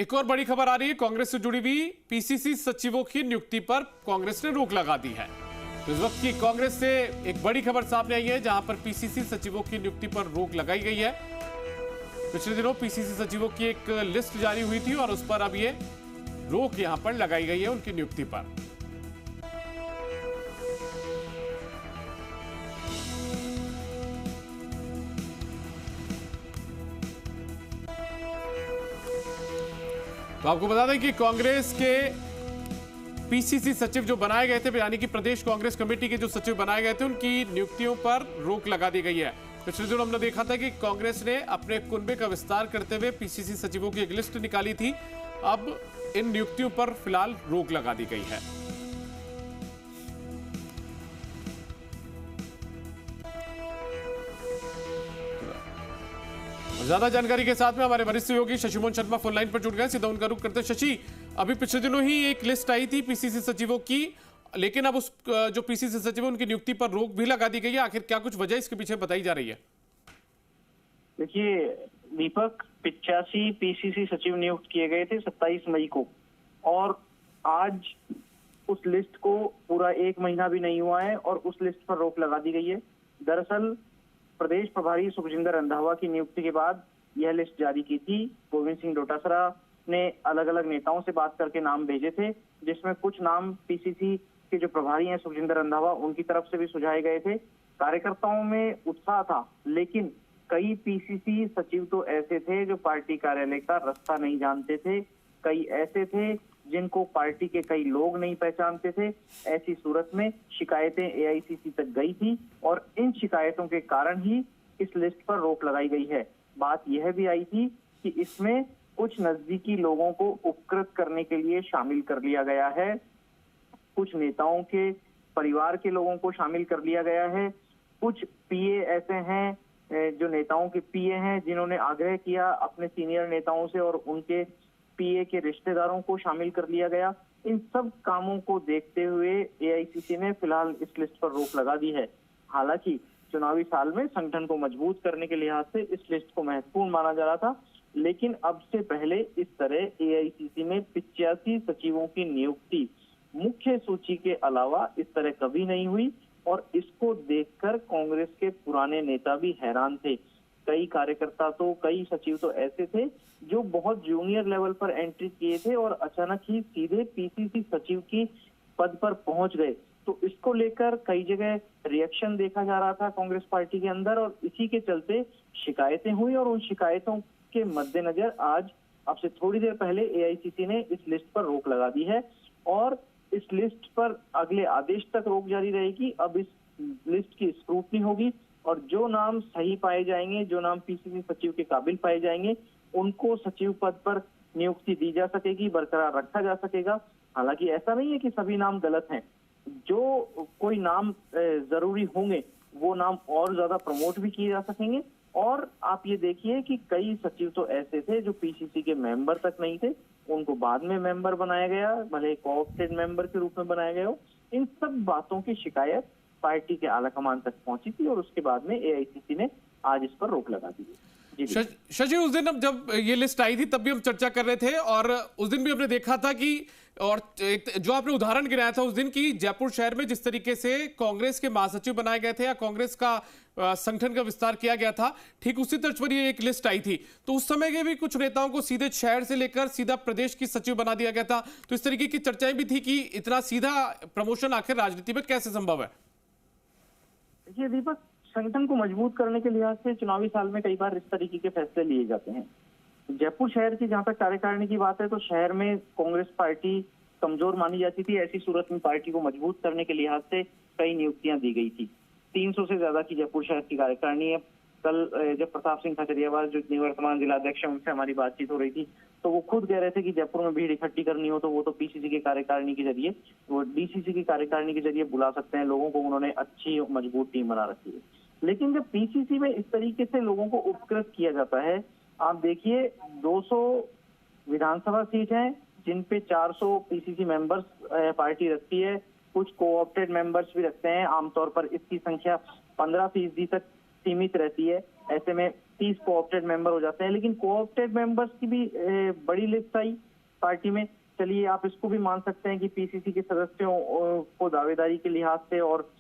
एक और बड़ी खबर आ रही है। कांग्रेस से जुड़ी हुई पीसीसी सचिवों की नियुक्ति पर कांग्रेस ने रोक लगा दी है। तो इस वक्त की कांग्रेस से एक बड़ी खबर सामने आई है, जहां पर पीसीसी सचिवों की नियुक्ति पर रोक लगाई गई है। पिछले दिनों पीसीसी सचिवों की एक लिस्ट जारी हुई थी और उस पर अब ये रोक यहां पर लगाई गई है उनकी नियुक्ति पर। तो आपको बता दें कि कांग्रेस के पीसीसी सचिव जो बनाए गए थे, यानी कि प्रदेश कांग्रेस कमेटी के जो सचिव बनाए गए थे, उनकी नियुक्तियों पर रोक लगा दी गई है। पिछले दिनों हमने देखा था कि कांग्रेस ने अपने कुनबे का विस्तार करते हुए पीसीसी सचिवों की एक लिस्ट निकाली थी। अब इन नियुक्तियों पर फिलहाल रोक लगा दी गई है। ज्यादा जानकारी के साथ में हमारे वरिष्ठ सहयोगी शशिमोहन शर्मा फोन लाइन पर जुड़ गए। सीधा उनका रुख करते हैं। शशि, अभी पिछले दिनों ही एक लिस्ट आई थी पीसीसी सचिवों की, लेकिन अब उस जो पीसीसी सचिव उनकी नियुक्ति पर रोक भी लगा दी गई है। आखिर क्या कुछ वजह इसके पीछे बताई जा रही है? देखिए दीपक, 85 पीसीसी सचिव नियुक्त किए गए थे 27 मई को, और आज उस लिस्ट को पूरा 1 महीना भी नहीं हुआ है और उस लिस्ट पर रोक लगा दी गई है। दरअसल प्रदेश प्रभारी सुखजिंदर रंधावा की नियुक्ति के बाद यह लिस्ट जारी की थी। गोविंद सिंह डोटासरा ने अलग अलग नेताओं से बात करके नाम भेजे थे, जिसमें कुछ नाम पीसीसी के जो प्रभारी हैं सुखजिंदर रंधावा, उनकी तरफ से भी सुझाए गए थे। कार्यकर्ताओं में उत्साह था, लेकिन कई पीसीसी सचिव तो ऐसे थे जो पार्टी कार्यालय का रास्ता नहीं जानते थे, कई ऐसे थे जिनको पार्टी के कई लोग नहीं पहचानते थे। ऐसी सूरत में शिकायतें एआईसीसी तक गई थी और इन शिकायतों के कारण ही इस लिस्ट पर रोक लगाई गई है। बात यह भी आई थी कि इसमें कुछ नजदीकी लोगों को उपकृत करने के लिए शामिल कर लिया गया है, कुछ नेताओं के परिवार के लोगों को शामिल कर लिया गया है, कुछ पीए ऐसे हैं जो नेताओं के पीए हैं जिन्होंने आग्रह किया अपने सीनियर नेताओं से और उनके पीए के रिश्तेदारों को शामिल कर लिया गया। इन सब कामों को देखते हुए एआईसीसी ने फिलहाल इस लिस्ट पर रोक लगा दी है। हालांकि चुनावी साल में संगठन को मजबूत करने के लिहाज से इस लिस्ट को महत्वपूर्ण माना जा रहा था, लेकिन अब से पहले इस तरह एआईसीसी में 85 सचिवों की नियुक्ति मुख्य सूची के अलावा इस तरह कभी नहीं हुई और इसको देखकर कांग्रेस के पुराने नेता भी हैरान थे। कई कार्यकर्ता तो, कई सचिव तो ऐसे थे जो बहुत जूनियर लेवल पर एंट्री किए थे और अचानक ही सीधे पीसीसी सचिव की पद पर पहुंच गए। तो इसको लेकर कई जगह रिएक्शन देखा जा रहा था कांग्रेस पार्टी के अंदर और इसी के चलते शिकायतें हुई और उन शिकायतों के मद्देनजर आज अब से थोड़ी देर पहले एआईसीसी ने इस लिस्ट पर रोक लगा दी है और इस लिस्ट पर अगले आदेश तक रोक जारी रहेगी। अब इस लिस्ट की स्क्रूटनी होगी और जो नाम सही पाए जाएंगे, जो नाम पीसीसी सचिव के काबिल पाए जाएंगे, उनको सचिव पद पर नियुक्ति दी जा सकेगी, बरकरार रखा जा सकेगा। हालांकि ऐसा नहीं है कि सभी नाम गलत हैं, जो कोई नाम जरूरी होंगे वो नाम और ज्यादा प्रमोट भी किए जा सकेंगे। और आप ये देखिए कि कई सचिव तो ऐसे थे जो पीसीसी के मेंबर तक नहीं थे, उनको बाद में मेंबर बनाया गया, भले कोऑप्टेड मेंबर के रूप में बनाया गया हो। इन सब बातों की शिकायत पार्टी के आलाकमान तक पहुंची थी और उसके बाद में एआईसीसी ने आज इस पर रोक लगा दी है। शशि, उस दिन जब ये लिस्ट आई थी तब भी हम चर्चा कर रहे थे और उस दिन भी हमने देखा था कि, और जो आपने उदाहरण गिनाया था उस दिन की, जयपुर शहर में जिस तरीके से कांग्रेस के महासचिव बनाए गए थे या कांग्रेस का संगठन का विस्तार किया गया था, ठीक उसी तर्ज पर ये एक लिस्ट आई थी। तो उस समय के भी कुछ नेताओं को सीधे शहर से लेकर सीधा प्रदेश की सचिव बना दिया गया था। तो इस तरीके की चर्चाएं भी थी कि इतना सीधा प्रमोशन आखिर राजनीति में कैसे संभव है? देखिए दीपक, संगठन को मजबूत करने के लिहाज से चुनावी साल में कई बार इस तरीके के फैसले लिए जाते हैं। जयपुर शहर की जहां तक कार्यकारिणी की बात है तो शहर में कांग्रेस पार्टी कमजोर मानी जाती थी। ऐसी सूरत में पार्टी को मजबूत करने के लिहाज से कई नियुक्तियां दी गई थी। 300 से ज्यादा की जयपुर शहर की कार्यकारिणी है। कल जब प्रताप सिंह खजरियावाल जो निवर्तमान जिलाध्यक्ष हैं उनसे हमारी बातचीत हो रही थी तो वो खुद कह रहे थे कि जयपुर में भीड़ इकट्ठी करनी हो तो वो तो पीसीसी के कार्यकारिणी के जरिए, वो डीसीसी की कार्यकारिणी के जरिए बुला सकते हैं लोगों को। उन्होंने अच्छी मजबूत टीम बना रखी है। लेकिन जब पीसीसी में इस तरीके से लोगों को उपकृत किया जाता है, आप देखिए 200 विधानसभा सीट है जिन पे 400 पीसीसी मेंबर्स पार्टी रखती है, कुछ कोऑप्टेड मेंबर्स भी रखते हैं। आमतौर पर इसकी संख्या 15% तक सीमित रहती है। ऐसे में 30 कोऑप्टेड मेंबर हो जाते हैं। लेकिन कोऑप्टेड मेंबर्स की भी बड़ी लिस्ट आई पार्टी में। चलिए आप इसको भी मान सकते हैं कि पीसीसी के सदस्यों को दावेदारी के लिहाज से और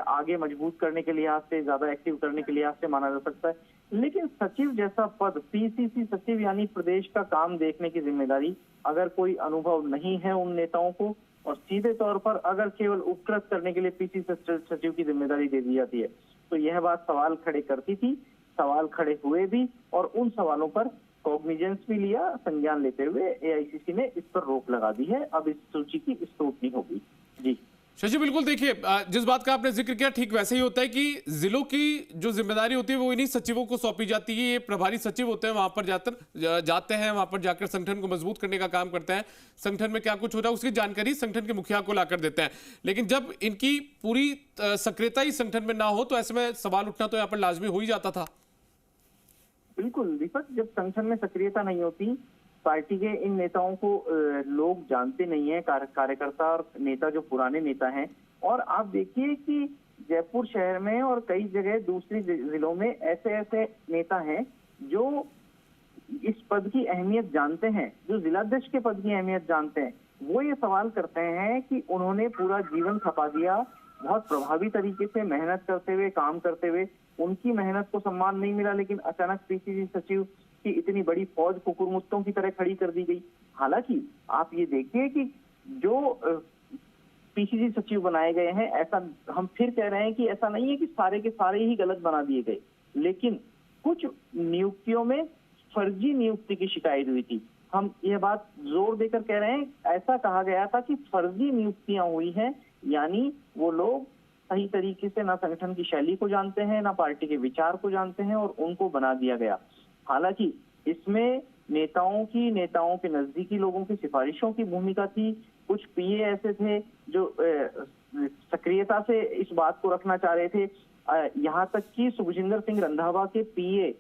आगे मजबूत करने के लिहाज से, ज्यादा एक्टिव करने के लिहाज से माना जा सकता है। लेकिन सचिव जैसा पद, पीसीसी सचिव यानी प्रदेश का काम देखने की जिम्मेदारी, अगर कोई अनुभव नहीं है उन नेताओं को और सीधे तौर पर अगर केवल उपकृत करने के लिए पीसीसी सचिव की जिम्मेदारी दे दी जाती है, तो यह बात सवाल खड़े करती थी। सवाल खड़े हुए भी और उन सवालों पर कॉग्निजेंस भी लिया। संज्ञान लेते हुए एआईसीसी ने इस पर रोक लगा दी है। अब इस सूची की स्क्रूटनी होगी। जी शशि, बिल्कुल देखिए, जिस बात का आपने जिक्र किया ठीक वैसे ही होता है कि जिलों की जो जिम्मेदारी होती है वो इन्हीं सचिवों को सौंपी जाती है। ये प्रभारी सचिव होते हैं, वहां पर जाते हैं, वहां पर जाकर संगठन को मजबूत करने का काम करते हैं। संगठन में क्या कुछ हो रहा है उसकी जानकारी संगठन के मुखिया को लाकर देते हैं। लेकिन जब इनकी पूरी सक्रियता ही संगठन में ना हो तो ऐसे में सवाल उठना तो यहाँ पर लाजमी हो ही जाता था। बिल्कुल दीपक, जब संगठन में सक्रियता नहीं होती, पार्टी के इन नेताओं को लोग जानते नहीं है, कार्यकर्ता और नेता जो पुराने नेता हैं। और आप देखिए कि जयपुर शहर में और कई जगह दूसरी जिलों में ऐसे ऐसे नेता हैं जो इस पद की अहमियत जानते हैं, जो जिलाध्यक्ष के पद की अहमियत जानते हैं। वो ये सवाल करते हैं कि उन्होंने पूरा जीवन खपा दिया, बहुत प्रभावी तरीके से मेहनत करते हुए, काम करते हुए, उनकी मेहनत को सम्मान नहीं मिला, लेकिन अचानक पीसीसी सचिव की इतनी बड़ी फौज कुकुरमुत्तों की तरह खड़ी कर दी गई। हालांकि आप ये देखिए कि जो पीसीसी सचिव बनाए गए हैं, ऐसा हम फिर कह रहे हैं कि ऐसा नहीं है कि सारे के सारे ही गलत बना दिए गए, लेकिन कुछ नियुक्तियों में फर्जी नियुक्ति की शिकायत हुई थी। हम यह बात जोर देकर कह रहे हैं, ऐसा कहा गया था कि फर्जी नियुक्तियां हुई हैं, यानी वो लोग सही तरीके से ना संगठन की शैली को जानते हैं, ना पार्टी के विचार को जानते हैं और उनको बना दिया गया। हालांकि इसमें नेताओं के नजदीकी लोगों की सिफारिशों की भूमिका थी। कुछ पीए ऐसे थे जो सक्रियता से इस बात को रखना चाह रहे थे। यहाँ तक कि सुखजिंदर सिंह रंधावा के पीए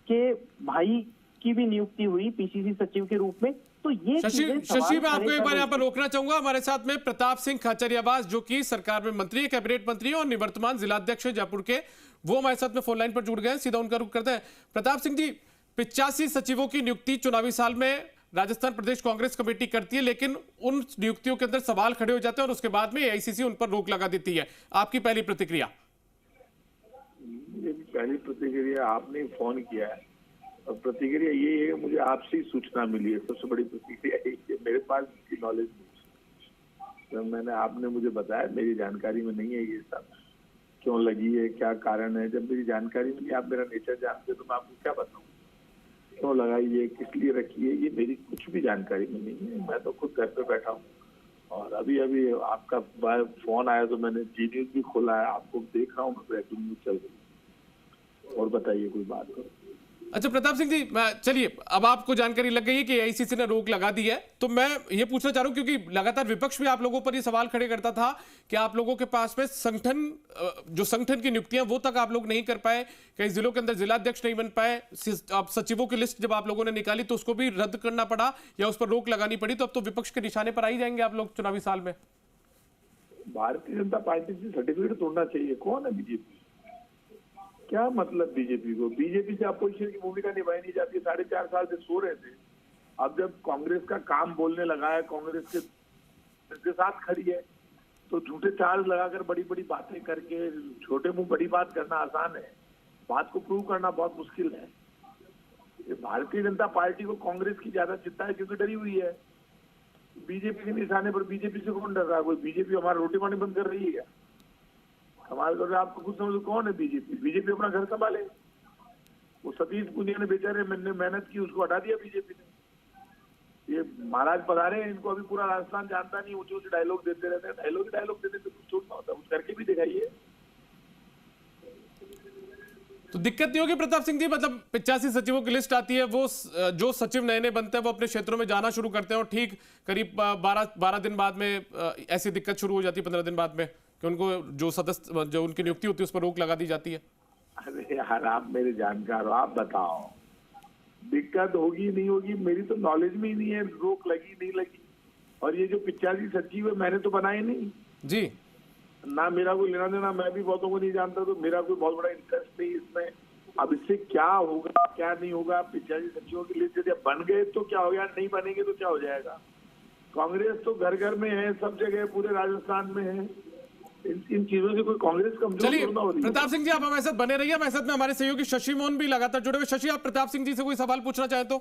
के भाई की भी नियुक्ति हुई पीसीसी सचिव के रूप में। तो ये शशि, मैं आपको एक बार यहाँ पर रोकना चाहूंगा। हमारे साथ में प्रताप सिंह खाचरियावास, जो कि सरकार में मंत्री है, कैबिनेट मंत्री है और निवर्तमान जिलाध्यक्ष है जयपुर के, वो हमारे साथ में फोन लाइन पर जुड़ गए हैं। सीधा उनका रुख करते हैं। प्रताप सिंह जी, 85 सचिवों की नियुक्ति चुनावी साल में राजस्थान प्रदेश कांग्रेस कमेटी करती है, लेकिन उन नियुक्तियों के अंदर सवाल खड़े हो जाते हैं और उसके बाद में एआईसीसी उन पर रोक लगा देती है। आपकी पहली प्रतिक्रिया? पहली प्रतिक्रिया, आपने फोन किया है और प्रतिक्रिया ये है, मुझे आपसे ही सूचना मिली है। सबसे बड़ी प्रतिक्रिया है, मेरे पास इसकी नॉलेज नहीं। तो आपने मुझे बताया, मेरी जानकारी में नहीं है ये सब, क्यों लगी है, क्या कारण है। जब मेरी जानकारी मिली, आप मेरा नेचर जानते तो मैं आपको क्या बताऊं, क्यों लगाई है, किस लिए रखी है, ये मेरी कुछ भी जानकारी में नहीं है। मैं तो खुद घर पे बैठा हूँ और अभी अभी आपका फोन आया तो मैंने जी न्यूज भी खोला है, आपको देख रहा हूँ, ब्रेकिंग न्यूज चल रही। और बताइए कोई बात करो। अच्छा प्रताप सिंह जी, चलिए अब आपको जानकारी लग गई है कि एआईसीसी ने रोक लगा दी है, तो मैं ये पूछना चाह रहा हूं, क्योंकि लगातार विपक्ष भी आप लोगों पर ये सवाल खड़े करता था कि आप लोगों के पास में संगठन की नियुक्तियां वो तक आप लोग नहीं कर पाए, कई जिलों के अंदर जिलाध्यक्ष नहीं बन पाए, आप सचिवों की लिस्ट जब आप लोगों ने निकाली तो उसको भी रद्द करना पड़ा या उस पर रोक लगानी पड़ी। तो अब तो विपक्ष के निशाने पर आ ही जाएंगे आप लोग चुनावी साल में। भारतीय जनता पार्टी से सर्टिफिकेट तोड़ना चाहिए। कौन है बीजेपी? क्या मतलब बीजेपी को? बीजेपी से अपोजिशन की भूमिका निभाई नहीं जाती। 4.5 साल से सो रहे थे। अब जब कांग्रेस का काम बोलने लगा है, कांग्रेस के साथ खड़ी है, तो झूठे चार्ज लगाकर बड़ी बड़ी बातें करके, छोटे मुंह बड़ी बात करना आसान है, बात को प्रूव करना बहुत मुश्किल है। ये भारतीय जनता पार्टी को कांग्रेस की ज्यादा चिंता है क्योंकि डरी हुई है। बीजेपी के निशाने पर बीजेपी से कौन डर रहा है? कोई बीजेपी हमारा रोटी पानी बंद कर रही है? हमारे घर आपको कुछ समझो, कौन है बीजेपी? बीजेपी अपना घर संभाले। वो सतीश पुनिया ने बेचारे मेहनत की, उसको हटा दिया बीजेपी ने। ये महाराज पधारे हैं, इनको अभी पूरा राजस्थान जानता नहीं, ऊंचे ऊंचे डायलॉग देते रहते हैं। डायलॉग देने से कुछ छोड़ना होता है, कुछ करके भी दिखाइए। तो दिक्कत नहीं होगी प्रताप सिंह जी? मतलब 85 सचिवों की लिस्ट आती है, वो जो सचिव नए नए बनते हैं वो अपने क्षेत्रों में जाना शुरू करते हैं और ठीक करीब 12 दिन बाद में ऐसी दिक्कत शुरू हो जाती है, 15 दिन बाद में, कि उनको जो सदस्य जो उनकी नियुक्ति होती है उस पर रोक लगा दी जाती है। अरे यार, आप मेरे जानकार हो, आप बताओ दिक्कत होगी नहीं होगी? मेरी तो नॉलेज में ही नहीं है रोक लगी नहीं लगी। और ये जो 85 सचिव है, मैंने तो बनाए नहीं जी, ना, मेरा कोई लेना देना, मैं भी बहुतों को नहीं जानता, तो मेरा कोई बहुत बड़ा इंटरेस्ट नहीं इसमें। अब इससे क्या होगा क्या नहीं होगा, 85 सचिवों की लिस्ट यदि बन गए तो क्या हो गया, नहीं बनेंगे तो क्या हो जाएगा। कांग्रेस तो घर घर में है, सब जगह पूरे राजस्थान में है। इन चीजों से कोई कांग्रेस कमजोर चलिए ना हो रही है। प्रताप सिंह जी, आप हमारे साथ बने रहिए। हमारे साथ में हमारे सहयोगी शशि मोहन भी लगातार जुड़े हुए। शशि, आप प्रताप सिंह जी से कोई सवाल पूछना चाहें तो?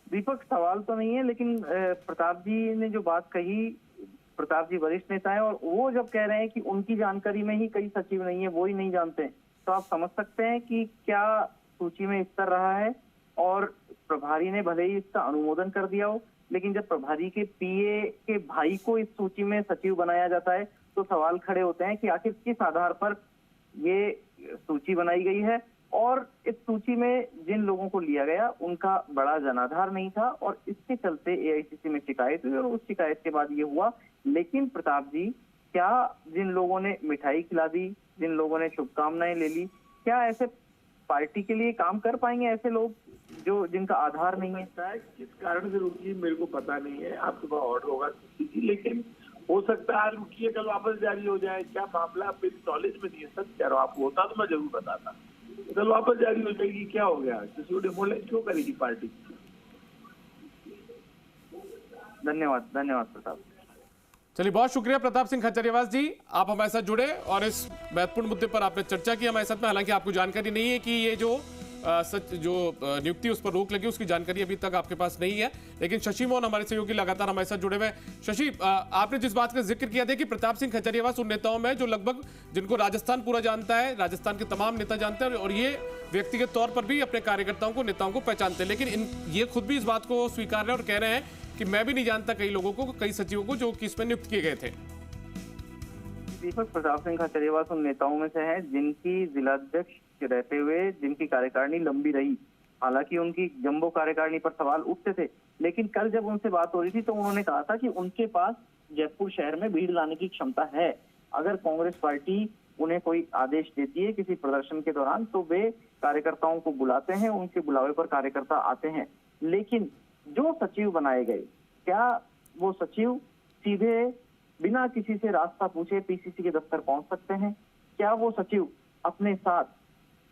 दीपक, सवाल तो नहीं है, लेकिन प्रताप जी ने जो बात कही, प्रताप जी वरिष्ठ नेता है और वो जब कह रहे हैं कि उनकी जानकारी में ही कई सचिव नहीं है, वो ही नहीं जानते, तो आप समझ सकते हैं कि क्या सूची में स्तर रहा है। और प्रभारी ने भले ही इसका अनुमोदन कर दिया हो, लेकिन जब प्रभारी के पीए के भाई को इस सूची में सचिव बनाया जाता है तो सवाल खड़े होते हैं कि आखिर किस आधार पर ये सूची बनाई गई है। और इस सूची में जिन लोगों को लिया गया उनका बड़ा जनाधार नहीं था और इसके चलते एआईसीसी में शिकायत हुई और उस शिकायत के बाद ये हुआ। लेकिन प्रताप जी, क्या जिन लोगों ने मिठाई खिला दी, जिन लोगों ने शुभकामनाएं ले ली, क्या ऐसे पार्टी के लिए काम कर पाएंगे ऐसे लोग जो जिनका आधार नहीं है? किस कारण से रुकी मेरे को पता नहीं है, आपके पास ऑर्डर होगा लेकिन हो सकता है आज रुकी है, कल वापस जारी हो जाए। क्या मामला आप मेरी नॉलेज में नहीं है, सच कह रहा हूँ। आपको होता तो मैं जरूर बताता। कल वापस जारी हो जाएगी, क्या हो गया? किसी को डिमोलाइज क्यों करेगी पार्टी? धन्यवाद, धन्यवाद प्रताप। चलिए, बहुत शुक्रिया प्रताप सिंह खचरियावास जी, आप हमारे साथ जुड़े और इस महत्वपूर्ण मुद्दे पर आपने चर्चा की हमारे साथ में। हालांकि आपको जानकारी नहीं है कि ये जो नियुक्ति उस पर रोक लगी, उसकी जानकारी अभी तक आपके पास नहीं है, लेकिन शशि मोहन हमारे सहयोगी लगातार हमारे साथ जुड़े हुए हैं। शशि, आपने जिस बात का जिक्र किया था कि प्रताप सिंह खचरियावास उन नेताओं में जो लगभग जिनको राजस्थान पूरा जानता है, राजस्थान के तमाम नेता जानते हैं और ये व्यक्तिगत तौर पर भी अपने कार्यकर्ताओं को, नेताओं को पहचानते हैं, लेकिन ये खुद भी इस बात को स्वीकार रहे और कह रहे हैं कि मैं भी नहीं जानता कई लोगों को, कई सचिवों को जो कि इसमें नियुक्त किए गए थे। दीपक, प्रताप सिंह खचरियावास उन नेताओं में से हैं जिनकी जिलाध्यक्ष रहते हुए जिनकी कार्यकारिणी लंबी रही। हालांकि उनकी जंबो कार्यकारिणी पर सवाल उठते थे, लेकिन कल जब उनसे बात हो रही थी तो उन्होंने कहा था कि उनके पास जयपुर शहर में भीड़ लाने की क्षमता है। अगर कांग्रेस पार्टी उन्हें कोई आदेश देती है किसी प्रदर्शन के दौरान तो वे कार्यकर्ताओं को बुलाते हैं, उनके बुलावे पर कार्यकर्ता आते हैं। लेकिन जो सचिव बनाए गए, क्या वो सचिव सीधे बिना किसी से रास्ता पूछे पीसीसी के दफ्तर पहुंच सकते हैं? क्या वो सचिव अपने साथ,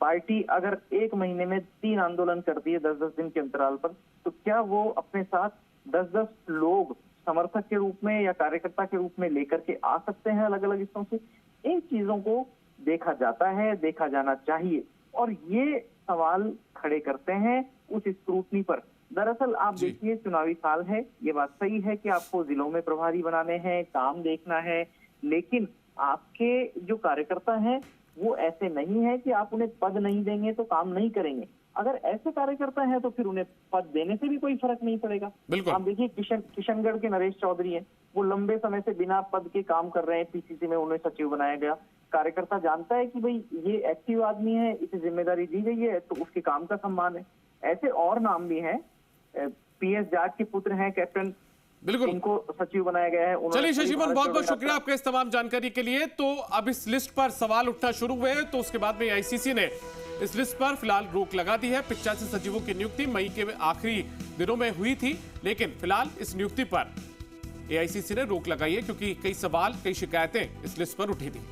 पार्टी अगर एक महीने में 3 आंदोलन करती है 10-10 दिन के अंतराल पर, तो क्या वो अपने साथ 10-10 लोग समर्थक के रूप में या कार्यकर्ता के रूप में लेकर के आ सकते हैं अलग अलग हिस्सों से? इन चीजों को देखा जाता है, देखा जाना चाहिए और ये सवाल खड़े करते हैं उस स्क्रूटनी पर। दरअसल आप देखिए, चुनावी साल है, ये बात सही है कि आपको जिलों में प्रभारी बनाने हैं, काम देखना है, लेकिन आपके जो कार्यकर्ता हैं वो ऐसे नहीं है कि आप उन्हें पद नहीं देंगे तो काम नहीं करेंगे। अगर ऐसे कार्यकर्ता हैं तो फिर उन्हें पद देने से भी कोई फर्क नहीं पड़ेगा। आप देखिए, किशनगढ़ के नरेश चौधरी हैं, वो लंबे समय से बिना पद के काम कर रहे हैं, पीसीसी में उन्हें सचिव बनाया गया। कार्यकर्ता जानता है कि भाई ये एक्टिव आदमी है, इसे जिम्मेदारी दी गई है तो उसके काम का सम्मान है। ऐसे और नाम भी हैं, पीएस जाट के पुत्र हैं कैप्टन, बिल्कुल, उनको सचिव बनाया गया है। चलिए शशि मोहन, बहुत बहुत शुक्रिया आपका इस तमाम जानकारी के लिए। तो अब इस लिस्ट पर सवाल उठना शुरू हुए, तो उसके बाद में एआईसीसी ने इस लिस्ट पर फिलहाल रोक लगा दी है। 85 सचिवों की नियुक्ति मई के आखिरी दिनों में हुई थी, लेकिन फिलहाल इस नियुक्ति पर एआईसीसी ने रोक लगाई है क्योंकि कई सवाल, कई शिकायतें इस लिस्ट पर उठी थी।